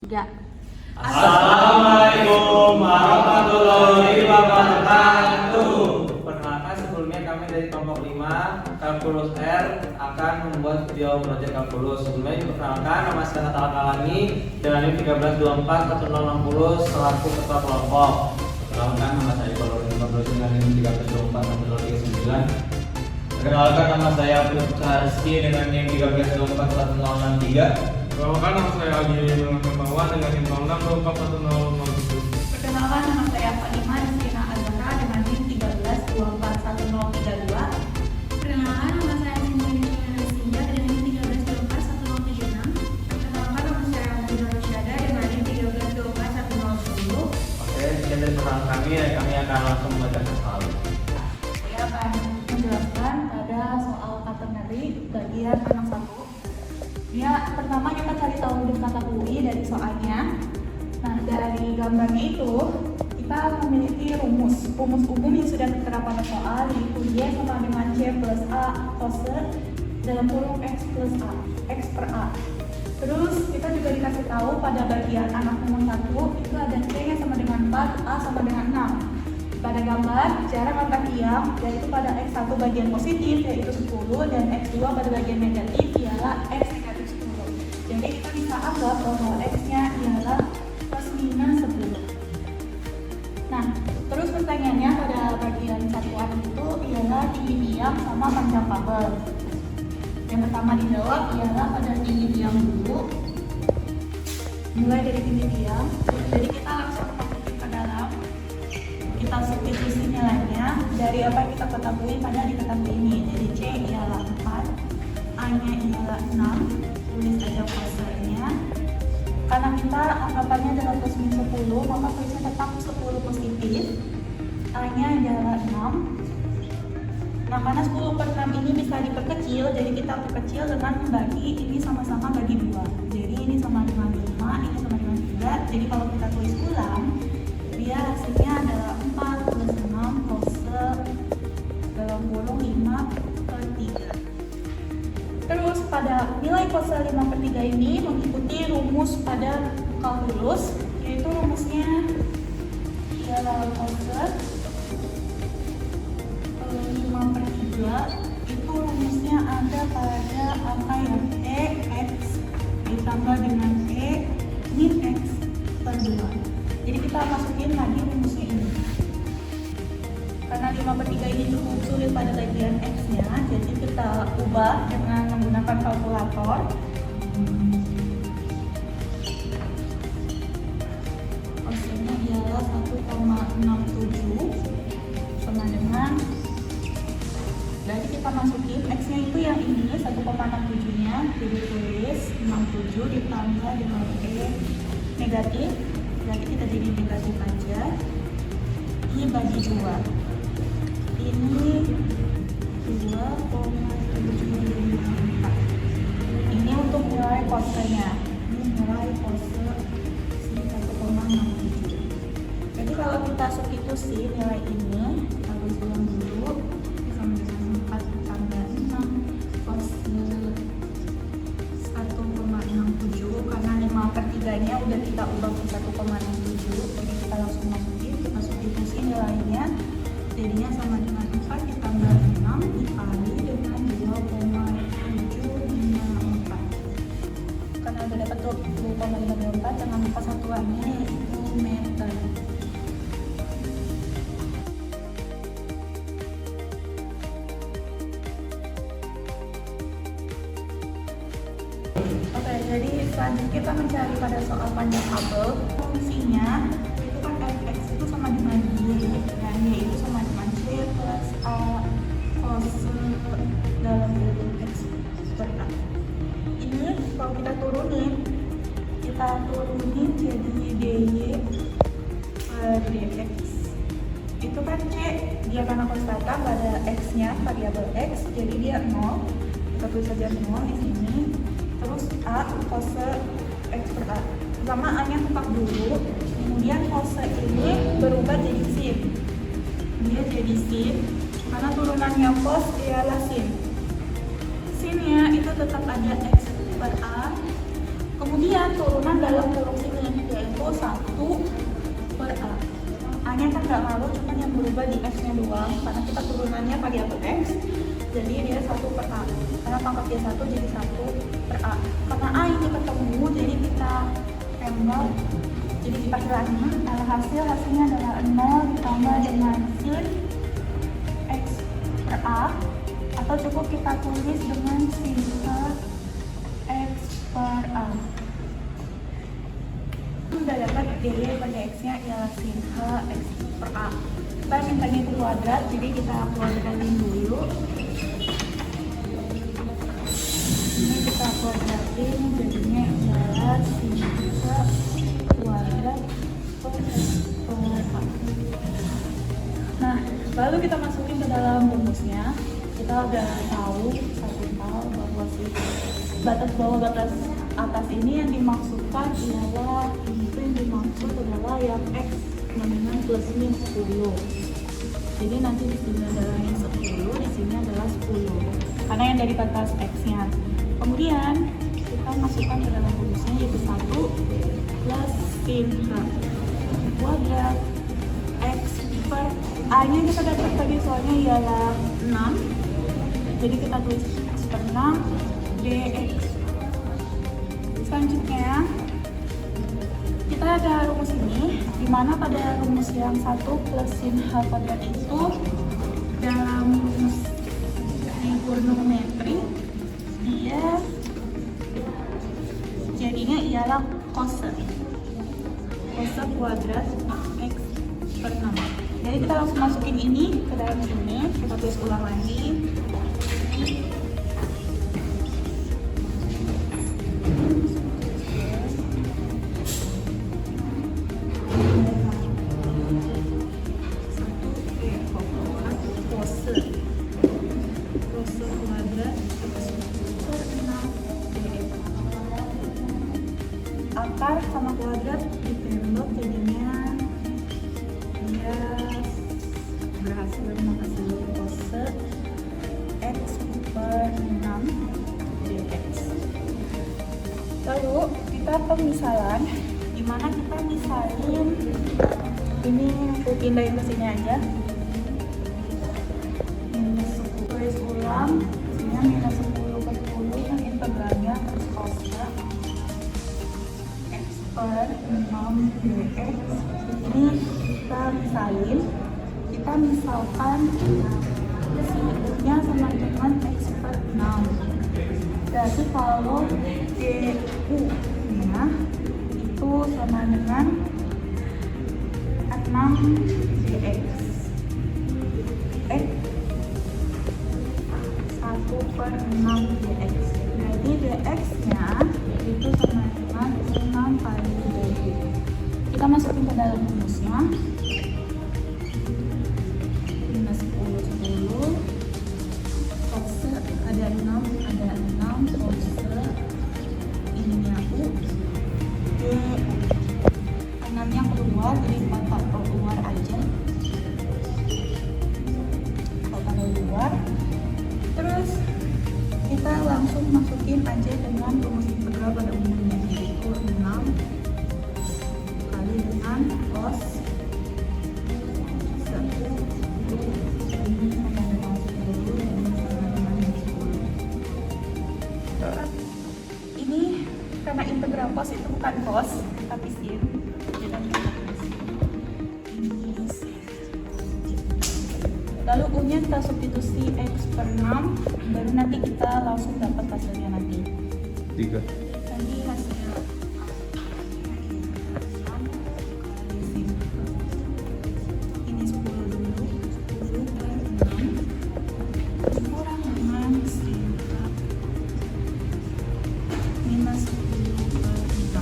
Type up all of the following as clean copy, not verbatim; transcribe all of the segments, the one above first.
Tiga. Assalamualaikum warahmatullahi wabarakatuh. Perkenalkan, sebelumnya kami dari kelompok 5 Kalkulus R akan membuat video proyek kalkulus. Sebelumnya diperkenalkan, nama saya Natal Kalani dengan NIM 13241060 selaku ketua kelompok. Perkenalkan, nama saya Kolor Produksi dengan NIM 13241039. Perkenalkan, nama saya Putra Rizky dengan NIM 13241063. Perkenalkan, nama saya Agi dengan Kembawan dengan NIM 06241007. Perkenalkan, nama saya Fatima Rizkina Azhara dengan NIM 13241032. Perkenalkan, nama saya Sinta Sinja dengan NIM 13241076. Perkenalkan, nama saya Abdul Rasyada dengan NIM 13241010. Oke, sekian dari perkenalan kami akan langsung membacakan soal. Saya akan menjelaskan pada soal kategori bagian anak 1. Ya, pertama kita cari tahu kata UI dari soalnya. Nah, dari gambarnya itu kita memiliki rumus umum yang sudah tertera pada soal, yaitu Y sama dengan C plus A cos dalam kurung X plus A, X per A. Terus kita juga dikasih tahu pada bagian anak nomor 1 itu ada C yang sama dengan 4, A sama dengan 6. Pada gambar, jarak antar tiang yaitu pada X1 bagian positif yaitu 10 dan X2 pada bagian negatif ialah X negatif 10. Jadi kita bisa anggap bahwa X-nya ialah plus minus 10. Nah, terus pertanyaannya pada bagian satuan itu ialah tinggi tiang sama panjang kabel. Yang pertama dijawab ialah pada tinggi tiang dulu. Mulai dari tinggi tiang, jadi kita langsung masukin ke dalam. Kita substitusi nilainya dari apa yang kita ketahui pada diketahui ini. Jadi C ialah 4, A-nya ialah 6, tulis aja kuasanya. Karena kita anggapannya adalah plus minus 10, maka tulisnya tetap 10 positif. A-nya adalah 6. Nah, karena 10 per 6 ini bisa diperkecil, jadi kita perkecil dengan membagi ini sama-sama bagi 2. Jadi ini sama dengan 5, ini sama dengan 3. Jadi kalau kita tulis ulang, dia hasilnya adalah 4 plus 6 cos dalam kurung 5 per 3. Terus pada nilai cos 5 per 3 ini mengikuti rumus pada kalkulus, yaitu rumusnya ialah cos 5 per 3 itu rumusnya ada pada angka yang X ditambah dengan min X per 2. Jadi kita masukin lagi rumusnya ini. Karena 5 per 3 ini cukup sulit pada bagian X-nya, jadi kita ubah dengan menggunakan kalkulator. Hasilnya ialah 1,67 sama dengan, jadi kita masukin X-nya itu yang ini 1,67-nya, jadi tulis 67 ditambah dengan negatif. Jadi kita jadi negatif aja. Ini bagi 2. Ini 2,754. Ini untuk nilai kosnya. Ini nilai kose 1,67. Jadi kalau kita substitusi nilai ini, harus ulang dulu sama dengan 4 tambah 6 kose 1,67, karena 5 per 3 nya udah kita ubah ke 1,67, jadi kita langsung masukin, kita substitusi nilainya, jadinya sama dengan 4 ditambah 6 dikali dengan 2,754. Karena udah dapat 2,554, jangan lupa satuannya yaitu meter. Oke, jadi selanjutnya kita mencari pada soal panjang kabel. Fungsinya itu kan Fx itu sama dengan Y, dan Y itu sama dengan C plus A cos dalam kurung X per A. Ini kalau kita turunin jadi dy per dx. Itu kan C, dia karena konstanta nggak ada x-nya, variabel x, jadi dia 0. Kita tulis saja 0 di sini. Terus A cos X per A. Pertama A-nya tukar dulu, kemudian cos ini berubah jadi sin. Dia jadi sin, karena turunannya cos ialah sin. Sinnya itu tetap ada X per A Kemudian turunan dalam huruf ini yaitu 1 per A. A-nya kan nggak ngaruh, cuma yang berubah di X-nya doang karena kita turunannya pakai apa X, jadi dia 1 per A. Karena pangkat dia 1 jadi 1 per A. Karena A ini ketemu, jadi kita tembak. Jadi dipakai hasilnya adalah 0 ditambah dengan sin X per A, atau cukup kita tulis dengan sin X per A. Sudah dapat diri pada X-nya ialah sin X per A. Kita mintanya itu kuadrat, jadi kita kuadratin dulu. Ini kita kuadratin, jadinya ialah sin kuadrat per A. Nah, lalu kita masukin ke dalam rumusnya. Kita udah tahu satu hal bahwa si batas bawah batas atas ini yang dimaksudkan ialah itu yang dimaksud adalah yang X dengan plus min 10. Jadi nanti di sini adalah yang 10, di sini adalah 10 karena yang dari batas X-nya. Kemudian kita masukkan ke dalam rumusnya yaitu 1 plus sin H kuadrat X per A-nya kita dapat tadi soalnya ialah 6. Jadi kita tulis X per 6 dx. Selanjutnya kita ada rumus ini, dimana pada rumus yang 1 plus sin H kuadrat itu dalam rumus trigonometri dia jadinya ialah cos kuadrat X per 6. Jadi kita langsung masukin ini ke dalam sini, kita tulis ulang lagi. Akar sama kuadrat ditembak jadinya dia berhasil menghasilkan cos X per 6 dx. Lalu kita pemisalan, dimana kita misalin ini aku pindahin ke sini aja. Minus 10 tulis ulang, sini minus 10 per 10 yang integralnya terus cos per 6 dx. Ini kita misalkan nya sama dengan X per 6. Berarti kalau DU nya itu sama dengan 6 dx. X 1 per 6 dx. Jadi dx nya itu sama dengan 6 kali dx. Kita masukin ke dalam rumusnya. Minus 10 cos ada 6 cos ininya U D 6 nya keluar, jadi 4 keluar aja, total keluar. Terus kita langsung masukin aja dengan rumus integral pada umumnya, yaitu 6 kali dengan cos 1 ini sama dengan 10 ini sama dengan 10. Ini karena integral cos itu bukan cos tapi sin, jadi kita tulis ini sin. Lalu U-nya kita substitusi X per 6, baru nanti kita langsung dapat hasilnya nanti 3. Nanti hasilnya ini 10 dulu, 10 per 6 kurang dengan sin minus 10 per 6.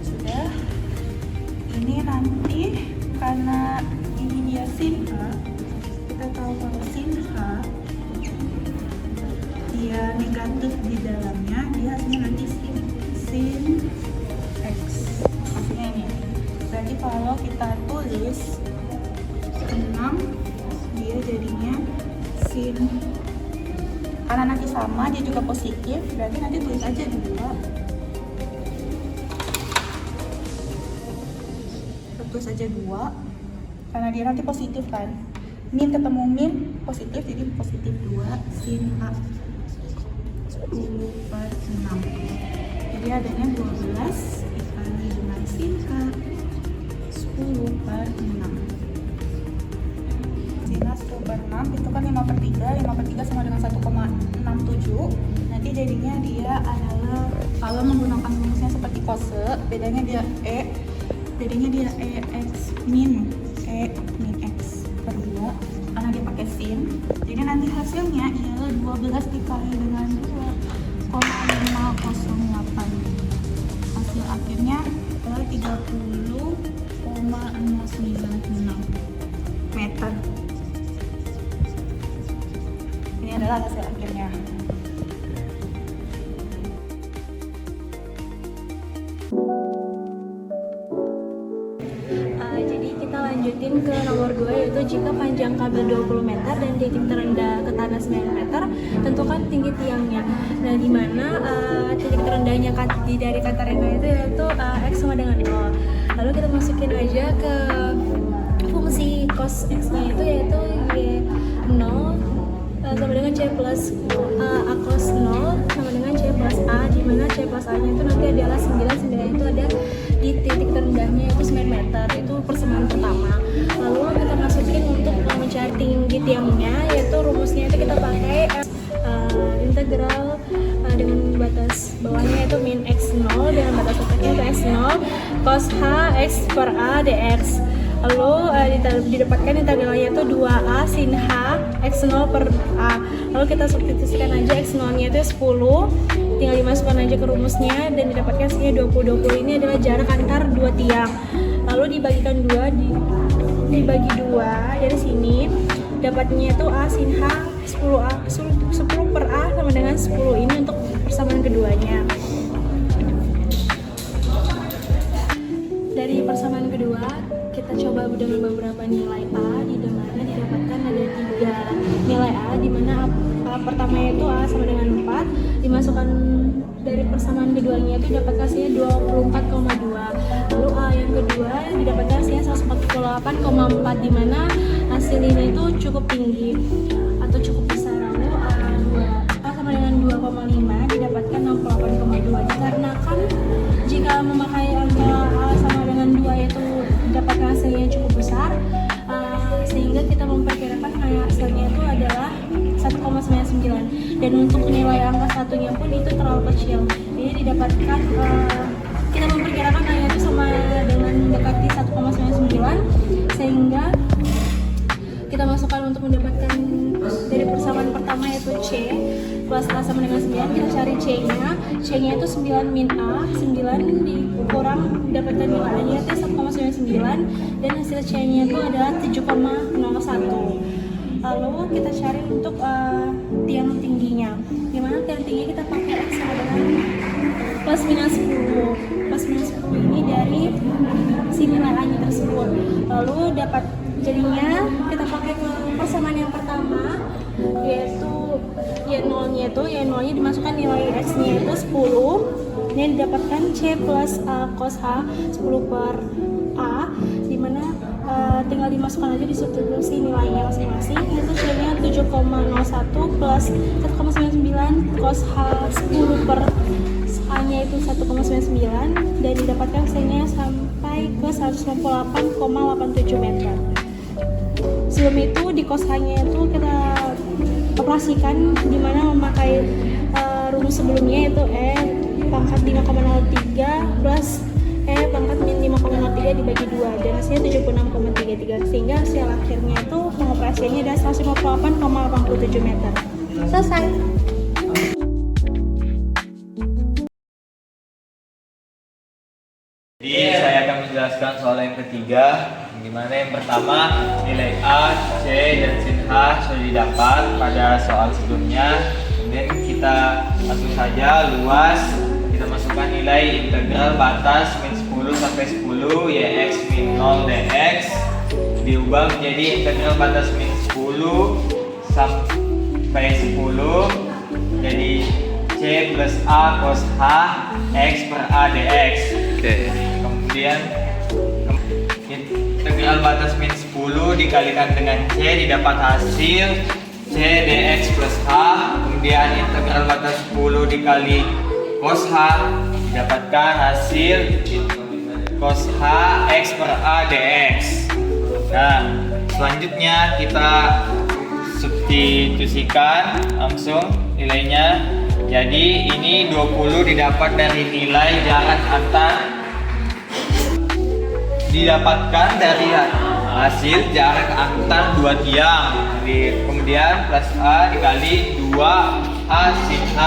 Sudah. Ini nanti karena ini dia sin H, kita tahu kalau sin H dia negatif di dalamnya, dia hasilnya nanti sin X. Hasilnya ini. Berarti kalau kita tulis 6, dia jadinya sin Karena nanti sama, dia juga positif, berarti nanti tulis aja 2. Tulis aja 2, karena dia nanti positif kan. Min ketemu min positif, jadi positif 2 sin A 10/6. Jadi adanya 12 dikali dengan sin A 10/6. Sin A 10/6 itu kan 5/3. 5/3 sama dengan 1,67. Nanti jadinya dia adalah, kalau menggunakan rumusnya seperti cose, bedanya dia x min x per 2 karena dia pakai sin. Jadi nanti hasilnya ialah 12 dikali dengan 2,508. Hasil akhirnya adalah 30,096 meter. Ini adalah hasil akhirnya. Jadi kita lanjutin ke nomor 2, yaitu jika panjang kabel 20 meter dan titik terendah ke tanah 9 meter, tentukan tinggi tiangnya. Nah, di mana titik terendahnya dari kata rendah itu yaitu x sama dengan 0. Lalu kita masukin aja ke fungsi cos x-nya itu yaitu y0 sama dengan c plus a cos 0 sama dengan c plus a, di mana c plus a nya itu nanti adalah 9 itu ada di titik terendahnya yaitu 9 meter. Itu persamaan pertama. Lalu kita masukin untuk mencari tinggi tiangnya, yaitu rumusnya itu kita pakai integral dengan batas bawahnya itu min x0 dengan batas atasnya itu x0 cos h x per a dx. Lalu didapatkan integralnya itu 2a sin h x0 per a. Lalu kita substitusikan aja x0 nya itu 10, tinggal dimasukkan aja ke rumusnya dan didapatkan hasilnya 20. Ini adalah jarak antar dua tiang. Lalu dibagikan 2, dibagi 2 dari sini dapatnya itu a sin h 10 per a sama dengan 10. Ini untuk persamaan keduanya. Dari persamaan kedua kita coba dengan beberapa nilai a, di mana didapatkan ada 3 nilai a, di mana pertamanya itu a sama dengan 4, dimasukkan dari persamaan keduanya itu dapat hasilnya 24,2. Lalu a yang kedua didapatkan hasilnya 148,4, di mana hasil ini itu cukup tinggi atau cukup besar. Lalu a sama dengan 2,5 didapatkan 68,2. Dikarenakan jika memakai angka a sama dengan 2 itu dapatkan hasilnya cukup besar, sehingga kita memperkirakan hasilnya itu adalah 1,99, dan untuk nilai angka satunya pun itu terlalu kecil. Jadi didapatkan kita memperkirakan hanya itu sama dengan mendekati 1,99, sehingga kita masukkan untuk mendapatkan dari persamaan pertama yaitu c plus a sama dengan 9. Kita cari c-nya itu 9 min a, 9 dikurang dapatkan nilai a-nya itu 1,99, dan hasil c-nya itu adalah 7,01. Lalu kita cari untuk tiang tingginya, dimana tiang tinggi kita pakai x sama dengan plus minus 10. Plus minus 10 ini dari si nilai a-nya tersebut. Lalu dapat jadinya kita pakai ke persamaan yang pertama, yaitu y0-nya dimasukkan nilai x-nya itu 10, ini didapatkan c plus a cos h 10 per a, dimana tinggal dimasukkan aja di substitusi nilainya masing-masing, yaitu c-nya 7,01 plus 1,99 cos h 10 per a-nya itu 1,99, dan didapatkan c-nya sampai ke 198,87 meter. Sebelum itu di cos h-nya itu kita operasikan, dimana memakai rumus sebelumnya yaitu e pangkat 5,03 plus e pangkat min 5,03 dibagi 2, dan hasilnya 76,33, sehingga hasil akhirnya itu pengoperasiannya adalah 158,87 meter. Selesai. Jadi saya akan menjelaskan soal yang ketiga, di mana yang pertama nilai A, C, dan sin H sudah didapat pada soal sebelumnya. Kemudian kita langsung saja luas, kita masukkan nilai integral batas min 10 sampai 10 yx min 0 dx diubah menjadi integral batas min 10 sampai 10 jadi C plus A cos H X per A dx. Kemudian integral batas min 10 dikalikan dengan C didapat hasil C dx plus H. Kemudian integral batas 10 dikali cos H didapatkan hasil cos H X per A dx. Nah, selanjutnya kita substitusikan langsung nilainya. Jadi ini 20 didapat dari nilai jarak didapatkan dari hasil jarak antar dua tiang. Kemudian plus A dikali 2A sin H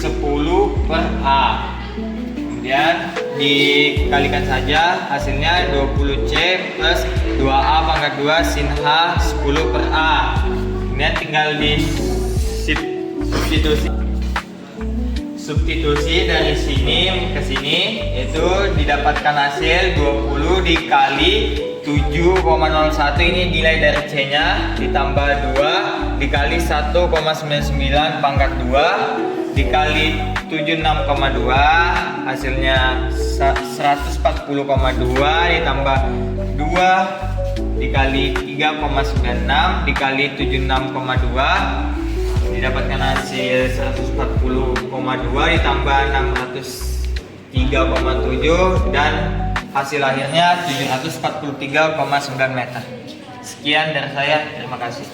10 per A. Kemudian dikalikan saja hasilnya 20C plus 2A pangkat 2 sin H 10 per A. Kemudian tinggal di substitusi dari sini ke sini, itu didapatkan hasil 20 dikali 7,01, ini nilai dari C nya, ditambah 2 dikali 1,99 pangkat 2 dikali 76,2, hasilnya 140,2 ditambah 2 dikali 3,96 dikali 76,2 didapatkan hasil 140,2 ditambah 603,7 dan hasil akhirnya 743,9 meter. Sekian dari saya, terima kasih.